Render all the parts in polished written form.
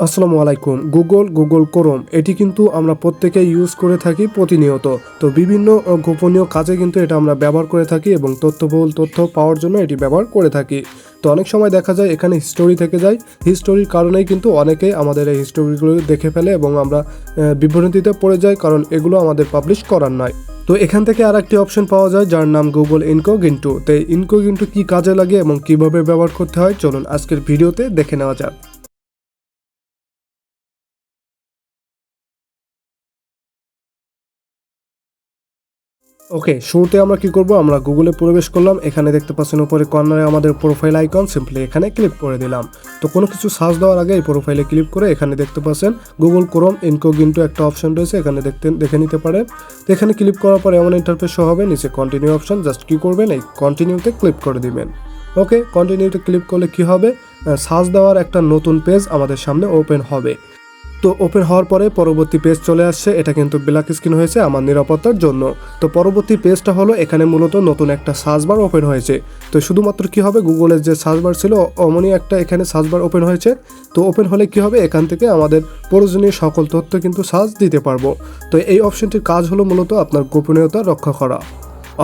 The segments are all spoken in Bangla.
আসসালামু আলাইকুম। গুগল ক্রোম এটি কিন্তু আমরা প্রত্যেকেই ইউজ করে থাকি প্রতিনিয়ত। তো বিভিন্ন গোপনীয় কাজে কিন্তু এটা আমরা ব্যবহার করে থাকি এবং তথ্যবহুল তথ্য পাওয়ার জন্য এটি ব্যবহার করে থাকি। তো অনেক সময় দেখা যায় এখানে হিস্টোরি থেকে যায়, হিস্টোরির কারণেই কিন্তু অনেকেই আমাদের এই হিস্টোরিগুলো দেখে ফেলে এবং আমরা বিভ্রান্তিতে পড়ে যাই, কারণ এগুলো আমাদের পাবলিশ করার নয়। তো এখান থেকে আর একটি অপশন পাওয়া যায় যার নাম গুগল ইনকগনিটো। তো এই ইনকগনিটো কী কাজে লাগে এবং কিভাবে ব্যবহার করতে হয় চলুন আজকের ভিডিওতে দেখে নেওয়া যাক। ওকে, শুরুতে আমরা কি করব, আমরা গুগলে প্রবেশ করলাম। এখানে দেখতে পাচ্ছেন উপরে কর্নারে আমাদের প্রোফাইল আইকন, সিম্পলি এখানে ক্লিক করে দিলাম। তো কোনো কিছু সার্চ দেওয়ার আগে এই প্রোফাইলে ক্লিক করে এখানে দেখতে পাচ্ছেন গুগল ক্রোম ইনকগনিটো একটা অপশন রয়েছে, এখানে দেখে নিতে পারেন। তো এখানে ক্লিক করার পরে এমন ইন্টারফেস শো হবে, নিচে কন্টিনিউ অপশন, জাস্ট কি করবেন এই কন্টিনিউতে ক্লিক করে দিবেন। ওকে, কন্টিনিউতে ক্লিক করলে কি হবে, সার্চ দেওয়ার একটা নতুন পেজ আমাদের সামনে ওপেন হবে। তো ওপেন হওয়ার পরে পরবর্তী পেজ চলে আসছে, এটা কিন্তু ব্ল্যাক স্ক্রিন হয়েছে আমার নিরাপত্তার জন্য। তো পরবর্তী পেজটা হলো এখানে মূলত নতুন একটা সার্চ বার ওপেন হয়েছে। তো শুধুমাত্র কি হবে, গুগলের যে সার্চ বার ছিল অমনই একটা এখানে সার্চ বার ওপেন হয়েছে। তো ওপেন হলে কি হবে, এখান থেকে আমাদের প্রয়োজনীয় সকল তথ্য কিন্তু সার্চ দিতে পারবো। তো এই অপশনটির কাজ হলো মূলত আপনার গোপনীয়তা রক্ষা করা।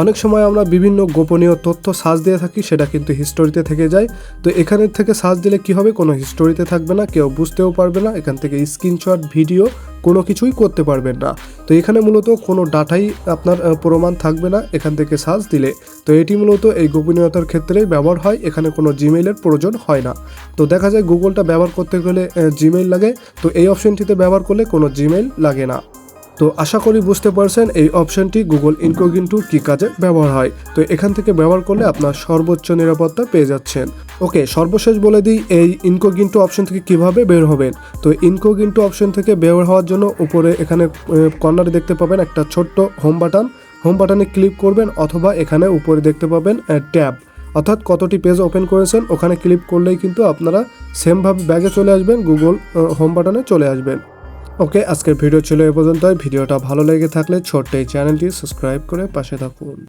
অনেক সময় আমরা বিভিন্ন গোপনীয় তথ্য সার্চ দিয়ে থাকি, সেটা কিন্তু হিস্টোরিতে থেকে যায়। তো এখানে থেকে সার্চ দিলে কি হবে, কোনো হিস্টোরিতে থাকবে না, কেউ বুঝতেও পারবে না, এখান থেকে স্ক্রিনশট ভিডিও কোনো কিছুই করতে পারবেন না। তো এখানে মূলত কোনো ডাটাই আপনার প্রমাণ থাকবে না এখান থেকে সার্চ দিলে। তো এটি মূলত এই গোপনীয়তার ক্ষেত্রেই ব্যবহার হয়, এখানে কোনো জিমেইলের প্রয়োজন হয় না। তো দেখা যায় গুগলটা ব্যবহার করতে গেলে জিমেইল লাগে, তো এই অপশনটিতে ব্যবহার করলে কোনো জিমেইল লাগে না। তো আশা করি বুঝতে পারছেন এই অপশনটি গুগল ইনকগনিটো কী কাজে ব্যবহার হয়। তো এখান থেকে ব্যবহার করলে আপনার সর্বোচ্চ নিরাপত্তা পেয়ে যাচ্ছেন। ওকে, সর্বশেষ বলে দিই এই ইনকগনিটো অপশন থেকে কিভাবে বের হবেন। তো ইনকগনিটো অপশন থেকে বের হওয়ার জন্য উপরে এখানে কর্নারে দেখতে পাবেন একটা ছোট্ট হোম বাটন, হোম বাটনে ক্লিক করবেন, অথবা এখানে উপরে দেখতে পাবেন ট্যাব, অর্থাৎ কতটি পেজ ওপেন করেছেন ওখানে ক্লিক করলেই কিন্তু আপনারা সেমভাবে ব্যাগে চলে আসবেন, গুগল হোম বাটনে চলে আসবেন। ওকে, আজকের ভিডিও ছিল এ পর্যন্তই। ভিডিওটা ভালো লেগে থাকলে ছোট্ট এই চ্যানেলটি সাবস্ক্রাইব করে পাশে থাকুন।